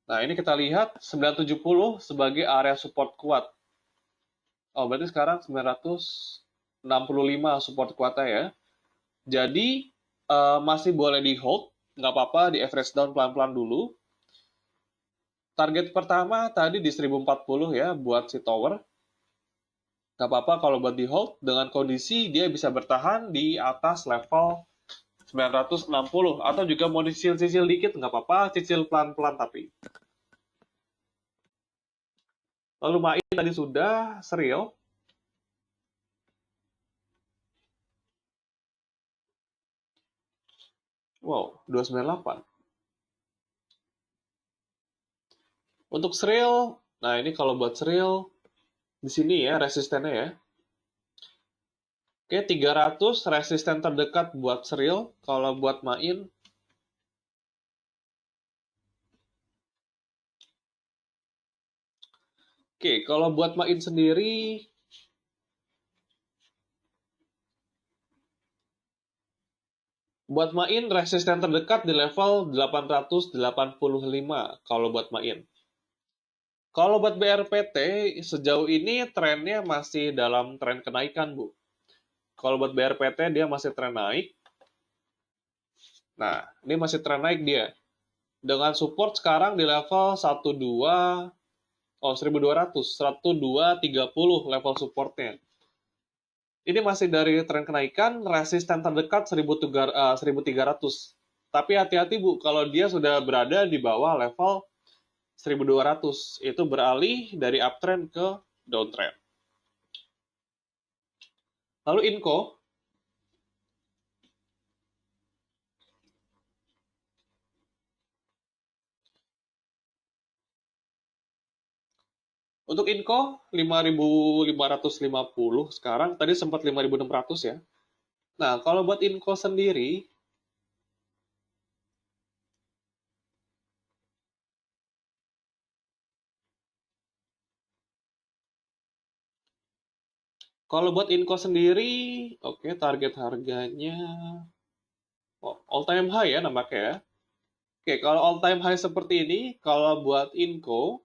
Speaker 1: Nah, ini kita lihat 970 sebagai area support kuat. Oh, berarti sekarang 965 support kuatnya ya. Jadi, masih boleh di hold, nggak apa-apa, di average down pelan-pelan dulu. Target pertama tadi di 1040 ya, buat si tower. Nggak apa-apa kalau buat di hold, dengan kondisi dia bisa bertahan di atas level 960. Atau juga mau dicicil-cicil dikit, nggak apa-apa, cicil pelan-pelan tapi. Lalu main tadi sudah, serial. Wow, 298. Untuk serial, nah ini kalau buat serial, di sini ya resistennya ya. Oke, 300 resisten terdekat buat serial. Kalau buat main, oke, kalau buat main sendiri, buat main resisten terdekat di level 885 kalau buat main. Kalau buat BRPT, sejauh ini trennya masih dalam tren kenaikan, Bu. Kalau buat BRPT, dia masih tren naik. Nah, ini masih tren naik dia. Dengan support sekarang di level 12, oh 1200, 1230 level supportnya. Ini masih dari tren kenaikan, resisten terdekat 1300. Tapi hati-hati Bu, kalau dia sudah berada di bawah level 1200, itu beralih dari uptrend ke downtrend. Lalu Inco, untuk Inco 5.550 sekarang, tadi sempat 5.600 ya. Nah, kalau buat Inco sendiri, kalau buat Inco sendiri, oke, target harganya all time high ya nampaknya ya. Oke, kalau all time high seperti ini, kalau buat Inco,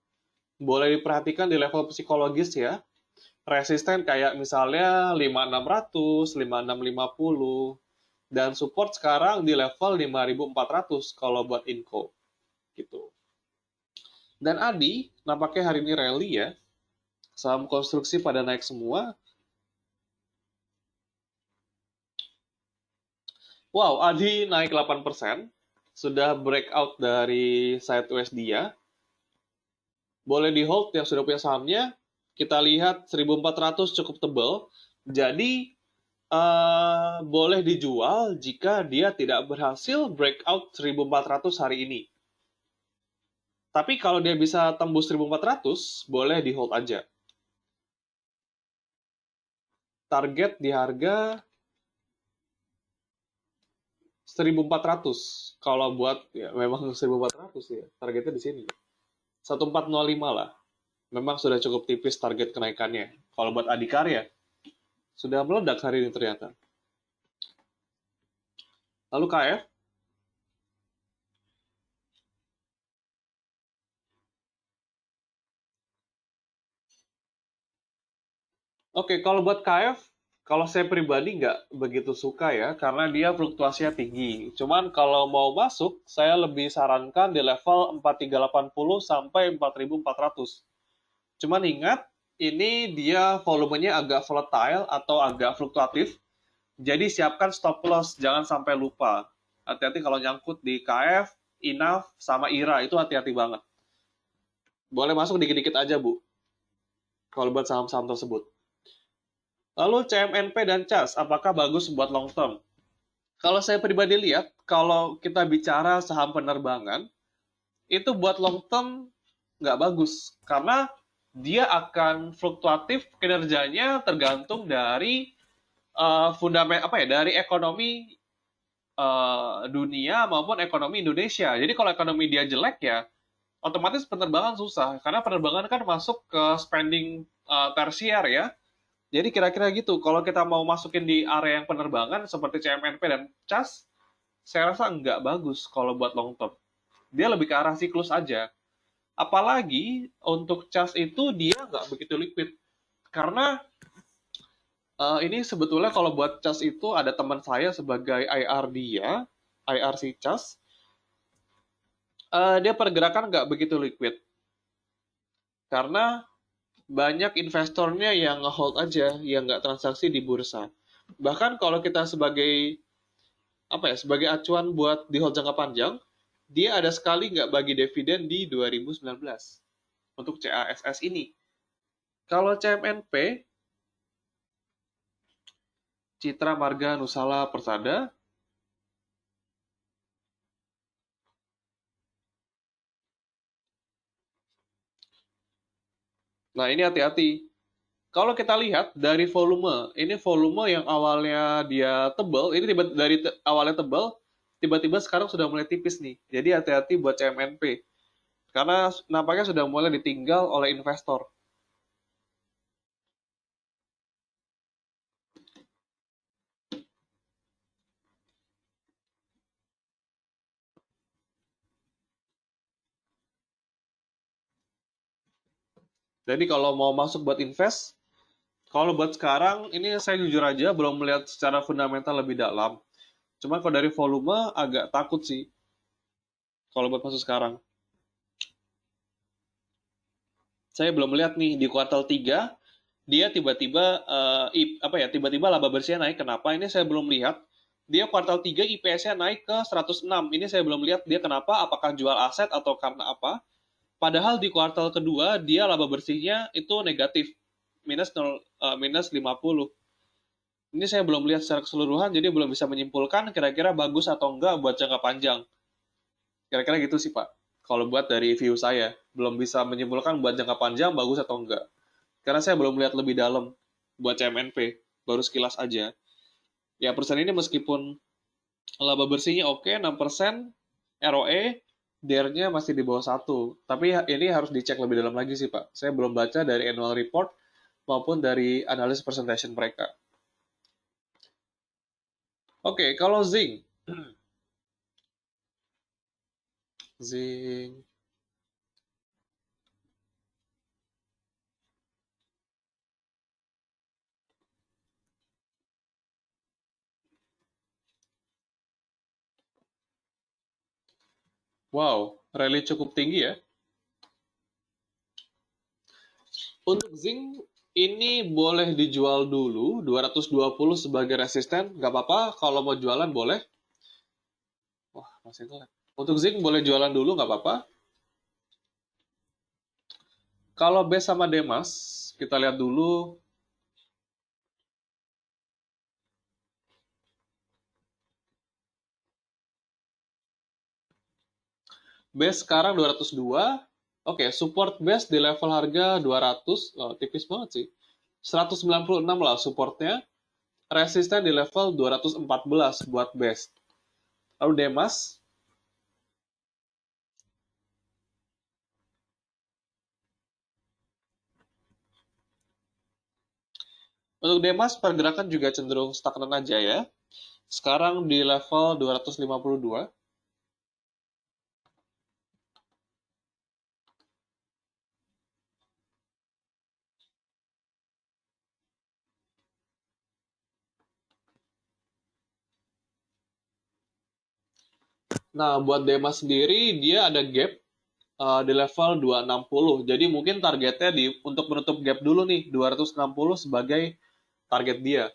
Speaker 1: boleh diperhatikan di level psikologis ya. Resisten kayak misalnya 5600, 5650, dan support sekarang di level 5400 kalau buat Inco gitu. Dan Adi, nampaknya hari ini rally ya. Saham konstruksi pada naik semua. Wow, Adi naik 8%. Sudah breakout dari sideways dia. Boleh di hold yang sudah punya sahamnya. Kita lihat 1400 cukup tebal. Jadi boleh dijual jika dia tidak berhasil breakout 1400 hari ini. Tapi kalau dia bisa tembus 1400, boleh di hold aja. Target di harga 1400. Kalau buat ya memang 1400 ya. Targetnya di sini. 1405 lah. Memang sudah cukup tipis target kenaikannya. Kalau buat Adikarya sudah meledak hari ini ternyata. Lalu KF, oke, kalau buat KF, kalau saya pribadi nggak begitu suka ya, karena dia fluktuasinya tinggi. Cuman kalau mau masuk, saya lebih sarankan di level 4380 sampai 4400. Cuman ingat, ini dia volumenya agak volatile atau agak fluktuatif, jadi siapkan stop loss, jangan sampai lupa. Hati-hati kalau nyangkut di KF, INAF, sama IRA, itu hati-hati banget. Boleh masuk dikit-dikit aja, Bu, kalau buat saham-saham tersebut. Lalu CMNP dan CAS, apakah bagus buat long term? Kalau saya pribadi lihat, kalau kita bicara saham penerbangan, itu buat long term nggak bagus. Karena dia akan fluktuatif kinerjanya tergantung dari fundament apa ya, dari ekonomi dunia maupun ekonomi Indonesia. Jadi kalau ekonomi dia jelek ya, otomatis penerbangan susah. Karena penerbangan kan masuk ke spending tersier ya. Jadi kira-kira gitu, kalau kita mau masukin di area yang penerbangan seperti CMNP dan CAS, saya rasa nggak bagus kalau buat long term. Dia lebih ke arah siklus aja. Apalagi untuk CAS itu dia nggak begitu liquid. Karena ini sebetulnya kalau buat CAS itu ada teman saya sebagai IR dia, IR si CAS, dia pergerakan nggak begitu liquid. Karena banyak investornya yang nge-hold aja, yang nggak transaksi di bursa. Bahkan kalau kita sebagai apa ya, sebagai acuan buat di hold jangka panjang, dia ada sekali nggak bagi dividen di 2019 untuk CASS ini. Kalau CMNP, Citra Marga Nusala Persada, nah ini hati-hati. Kalau kita lihat dari volume, ini volume yang awalnya dia tebal, ini tiba dari awalnya tebal, tiba-tiba sekarang sudah mulai tipis nih. Jadi hati-hati buat CMNP. Karena nampaknya sudah mulai ditinggal oleh investor. Jadi kalau mau masuk buat invest, kalau buat sekarang, ini saya jujur aja belum melihat secara fundamental lebih dalam. Cuma kalau dari volume agak takut sih kalau buat masuk sekarang. Saya belum melihat nih di kuartal 3 dia tiba-tiba apa ya, tiba-tiba laba bersihnya naik. Kenapa? Ini saya belum lihat. Dia kuartal 3 IPS-nya naik ke 106. Ini saya belum lihat dia kenapa, apakah jual aset atau karena apa. Padahal di kuartal kedua dia laba bersihnya itu negatif, minus 0, minus 50. Ini saya belum lihat secara keseluruhan, jadi belum bisa menyimpulkan kira-kira bagus atau enggak buat jangka panjang. Kira-kira gitu sih Pak. Kalau buat dari view saya, belum bisa menyimpulkan buat jangka panjang bagus atau enggak. Karena saya belum lihat lebih dalam buat CMNP, baru sekilas aja. Ya perusahaan ini meskipun laba bersihnya oke, 6%, ROE, DER-nya masih di bawah 1. Tapi ini harus dicek lebih dalam lagi sih Pak. Saya belum baca dari annual report maupun dari analis presentation mereka. Oke, kalau Zing. Zing. Wow, rally cukup tinggi ya. Untuk zinc ini boleh dijual dulu 220 sebagai resisten, nggak apa-apa. Kalau mau jualan boleh. Wah, masih ngelag. Untuk zinc boleh jualan dulu nggak apa-apa. Kalau base sama Demas, kita lihat dulu. Base sekarang 202. Oke, support base di level harga 200. Oh, tipis banget sih. 196 lah supportnya. Resisten di level 214 buat base. Lalu Demas, untuk Demas pergerakan juga cenderung stagnan aja ya. Sekarang di level 252. Nah, buat Demas sendiri dia ada gap di level 260. Jadi mungkin targetnya untuk menutup gap dulu nih 260 sebagai target dia.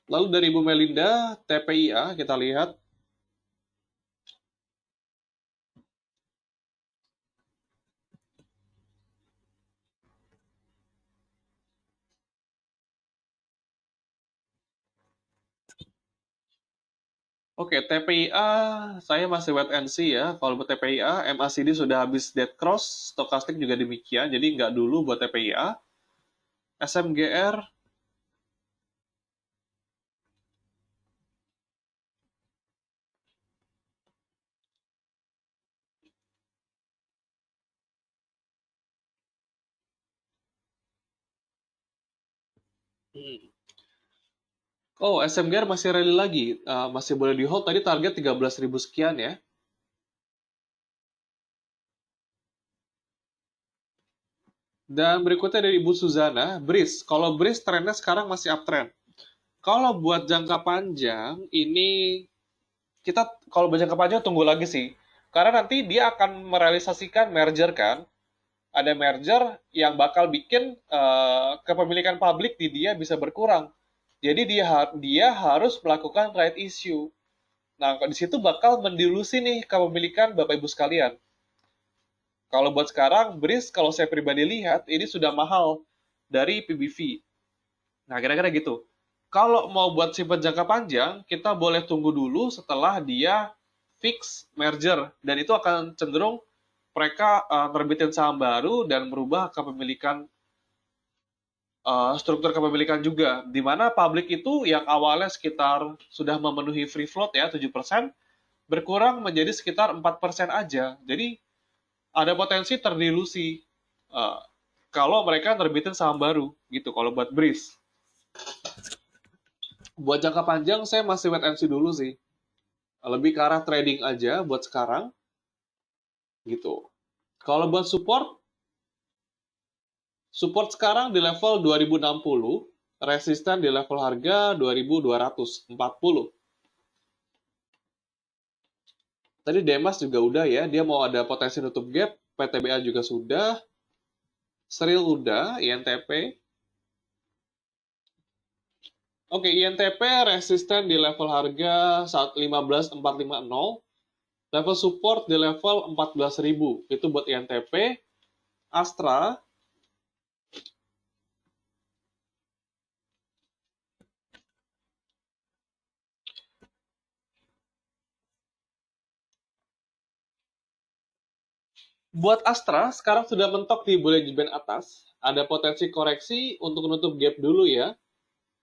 Speaker 1: Lalu dari Ibu Melinda, TPIA kita lihat. Oke, TPIA saya masih wait and see ya. Kalau buat TPIA, MACD sudah habis dead cross, stokastik juga demikian, jadi nggak dulu buat TPIA. SMGR, oh SMGR masih rally lagi, masih boleh di hold, tadi target 13.000 sekian ya. Dan berikutnya dari Ibu Suzana, BRIS. Kalau BRIS trennya sekarang masih uptrend. Kalau buat jangka panjang, ini kita kalau buat jangka panjang tunggu lagi sih. Karena nanti dia akan merealisasikan merger kan. Ada merger yang bakal bikin kepemilikan publik di dia bisa berkurang. Jadi dia harus melakukan right issue. Nah, di situ bakal mendilusi nih kepemilikan Bapak Ibu sekalian. Kalau buat sekarang, BRIS kalau saya pribadi lihat ini sudah mahal dari PBV. Nah, kira-kira gitu. Kalau mau buat simpan jangka panjang, kita boleh tunggu dulu setelah dia fix merger. Dan itu akan cenderung mereka nerbitin saham baru dan merubah kepemilikan struktur kepemilikan juga. Di mana publik itu yang awalnya sekitar sudah memenuhi free float ya 7%, berkurang menjadi sekitar 4% aja. Jadi ada potensi terdilusi kalau mereka nerbitin saham baru gitu kalau buat BRIS. Buat jangka panjang saya masih wait and see dulu sih. Lebih ke arah trading aja buat sekarang. gitu. Kalau buat support sekarang di level 2060, resisten di level harga 2240. Tadi Demas juga udah ya, dia mau ada potensi nutup gap, PTBA juga sudah, Seril udah, INTP. Oke, INTP resisten di level harga saat 15450, level support di level 14.000. Itu buat INTP. Astra buat Astra sekarang sudah mentok di Bollinger Band atas. Ada potensi koreksi untuk menutup gap dulu ya.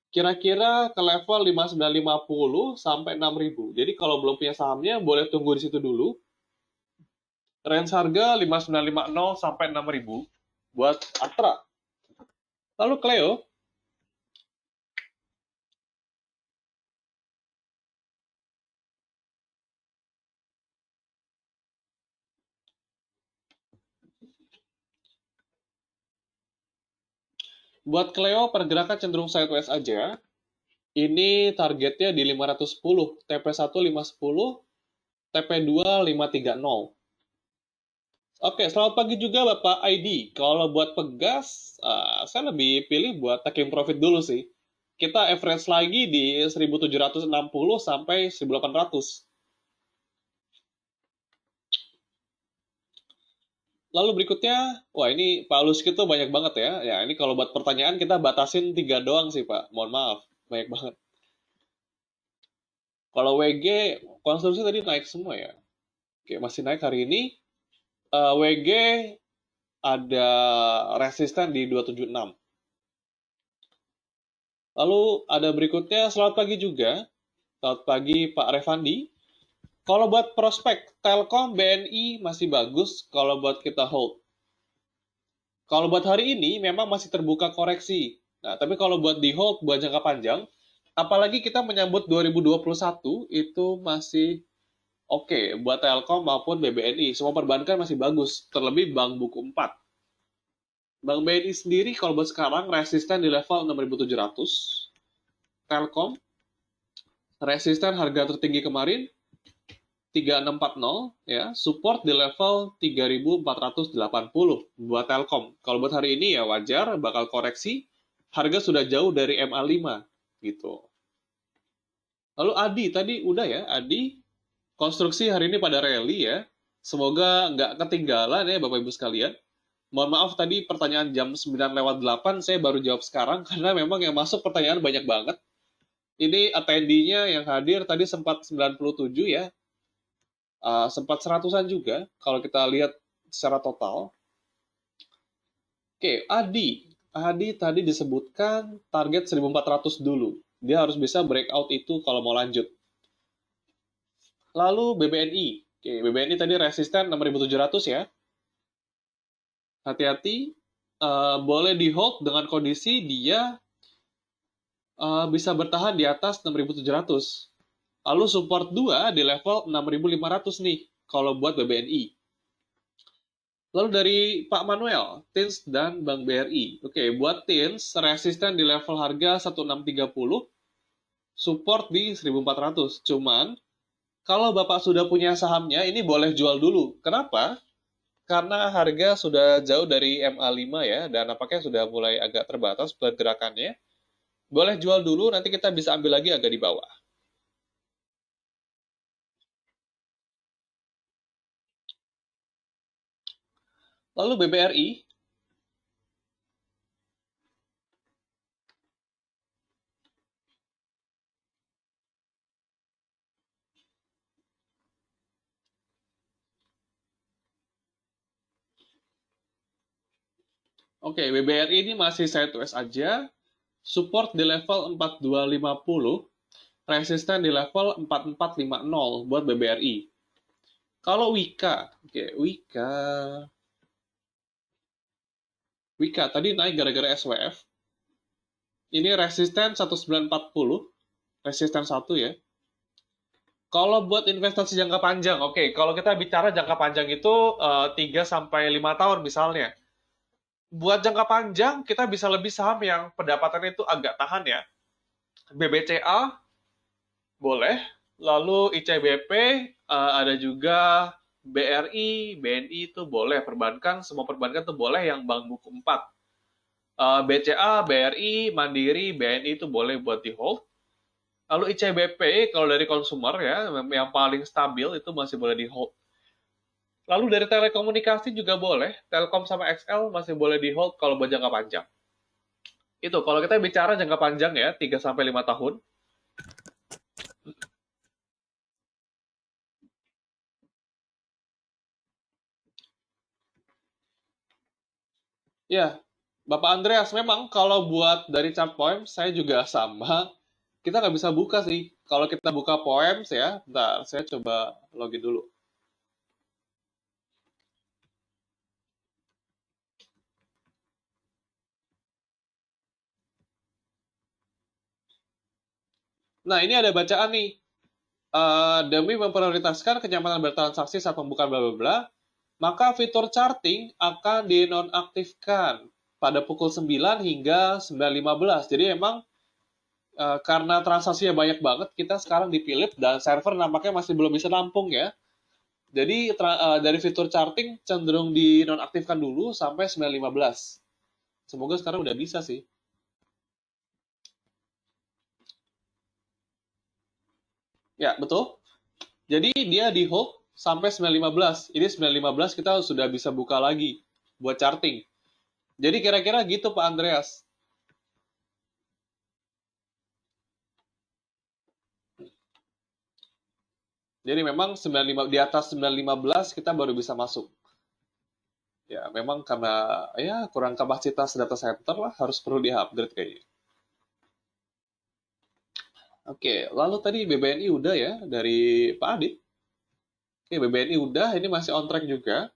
Speaker 1: Kira-kira ke level 5950 sampai 6000. Jadi kalau belum punya sahamnya boleh tunggu di situ dulu. Range harga 5950 sampai 6000 buat Astra. Lalu Cleo, buat Cleo pergerakan cenderung sideways aja. Ini targetnya di 510, TP1 510, TP2 530. Oke, selamat pagi juga Bapak ID. Kalau buat pegas, saya lebih pilih buat taking profit dulu sih. Kita average lagi di 1760 sampai 1800. Lalu berikutnya, wah ini Pak Luski tuh banyak banget ya. Ya ini kalau buat pertanyaan kita batasin 3 doang sih Pak. Mohon maaf, banyak banget. Kalau WG, konstruksi tadi naik semua ya. Oke, masih naik hari ini. WG ada resisten di 276. Lalu ada berikutnya, selamat pagi juga. Selamat pagi Pak Revandi. Kalau buat prospek, Telkom, BNI masih bagus kalau buat kita hold. Kalau buat hari ini memang masih terbuka koreksi. Nah, tapi kalau buat di hold buat jangka panjang, apalagi kita menyambut 2021 itu masih oke buat Telkom maupun BBNI. Semua perbankan masih bagus, terlebih Bank Buku 4. Bank BNI sendiri kalau buat sekarang resisten di level 6.700. Telkom resisten harga tertinggi kemarin 3640 ya, support di level 3480 buat Telkom. Kalau buat hari ini ya wajar bakal koreksi, harga sudah jauh dari MA5 gitu. Lalu Adi tadi udah ya, Adi konstruksi hari ini pada rally ya. Semoga nggak ketinggalan ya Bapak Ibu sekalian. Mohon maaf tadi pertanyaan jam 9:08 saya baru jawab sekarang karena memang yang masuk pertanyaan banyak banget. Ini attendinya yang hadir tadi sempat 97 ya, sempat seratusan juga kalau kita lihat secara total. Oke, Adi. Adi tadi disebutkan target 1400 dulu. Dia harus bisa breakout itu kalau mau lanjut. Lalu BBNI. Oke, BBNI tadi resisten 6700 ya. Hati-hati. Boleh di hold dengan kondisi dia bisa bertahan di atas 6700. Lalu support 2 di level 6500 nih kalau buat BBNI. Lalu dari Pak Manuel, TINS dan Bank BRI. Oke, buat TINS, resisten di level harga 1630, support di 1400. Cuman, kalau Bapak sudah punya sahamnya, ini boleh jual dulu. Kenapa? Karena harga sudah jauh dari MA5 ya, dan nampaknya sudah mulai agak terbatas pergerakannya. Boleh jual dulu, nanti kita bisa ambil lagi agak di bawah. Lalu BBRI, oke, BBRI ini masih sideways aja, support di level 4250, resisten di level 4450 buat BBRI. Kalau Wika, oke, Wika tadi naik gara-gara SWF. Ini resisten 1940, resisten 1 ya. Kalau buat investasi jangka panjang, oke. Kalau kita bicara jangka panjang itu 3 sampai 5 tahun misalnya. Buat jangka panjang, kita bisa lebih saham yang pendapatannya itu agak tahan ya. BBCA boleh, lalu ICBP, ada juga BRI, BNI itu boleh, perbankan, semua perbankan itu boleh yang bank buku 4. BCA, BRI, Mandiri, BNI itu boleh buat di hold. Lalu ICBP kalau dari konsumer ya, yang paling stabil itu masih boleh di hold. Lalu dari telekomunikasi juga boleh, Telkom sama XL masih boleh di hold kalau buat jangka panjang. Itu kalau kita bicara jangka panjang ya, 3 sampai 5 tahun. Ya, Bapak Andreas, memang kalau buat dari chart poem, saya juga sama. Kita nggak bisa buka sih. Kalau kita buka poems ya, bentar, saya coba login dulu. Nah, ini ada bacaan nih. Demi memprioritaskan kenyamanan bertransaksi saat pembukaan bla bla bla, maka fitur charting akan dinonaktifkan pada pukul 9 hingga 9.15. Jadi emang karena transaksinya banyak banget, kita sekarang dipilih dan server nampaknya masih belum bisa nampung ya. Jadi dari fitur charting cenderung dinonaktifkan dulu sampai 9.15. Semoga sekarang udah bisa sih. Ya, betul. Jadi dia di hold sampai 9.15. Ini 9.15 kita sudah bisa buka lagi buat charting. Jadi kira-kira gitu Pak Andreas. Jadi memang 95, di atas 9.15 kita baru bisa masuk. Ya, memang karena ya kurang kapasitas data center lah, harus perlu di-upgrade kayaknya. Oke, lalu tadi BBNI udah ya dari Pak Adit. Oke, BBNI udah, ini masih on track juga.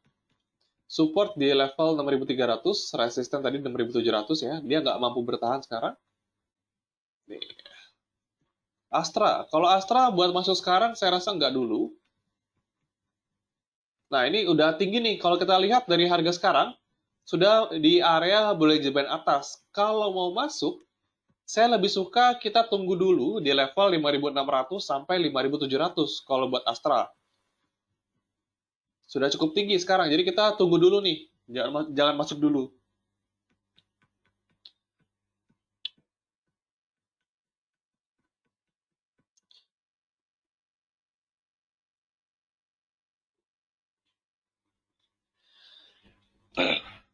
Speaker 1: Support di level 6.300, resisten tadi 6.700 ya. Dia nggak mampu bertahan sekarang. Nih. Astra, kalau Astra buat masuk sekarang saya rasa nggak dulu. Nah, ini udah tinggi nih. Kalau kita lihat dari harga sekarang, sudah di area Bollinger Band atas. Kalau mau masuk, saya lebih suka kita tunggu dulu di level 5.600 sampai 5.700 kalau buat Astra. Sudah cukup tinggi sekarang, jadi kita tunggu dulu nih. Jangan masuk dulu.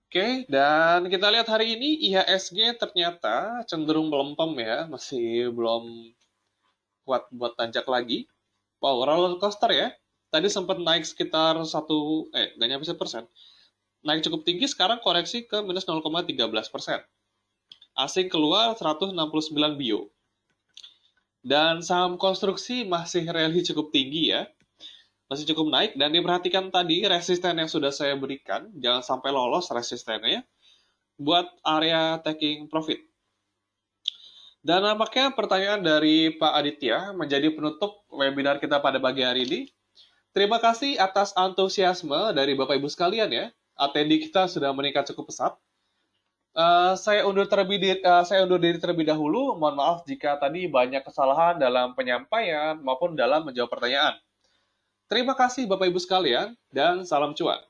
Speaker 1: Oke, dan kita lihat hari ini IHSG ternyata cenderung melempem ya, masih belum kuat buat tanjak lagi. Wow, roller coaster ya. Tadi sempat naik sekitar nggak nyampe 1%. Naik cukup tinggi, sekarang koreksi ke minus 0,13%. Asing keluar 169 bio. Dan saham konstruksi masih rally cukup tinggi ya. Masih cukup naik, dan diperhatikan tadi resisten yang sudah saya berikan, jangan sampai lolos resistennya buat area taking profit. Dan nampaknya pertanyaan dari Pak Aditya menjadi penutup webinar kita pada pagi hari ini. Terima kasih atas antusiasme dari Bapak Ibu sekalian ya. Atendi kita sudah meningkat cukup pesat. Saya undur diri terlebih dahulu. Mohon maaf jika tadi banyak kesalahan dalam penyampaian maupun dalam menjawab pertanyaan. Terima kasih Bapak Ibu sekalian dan salam cuan.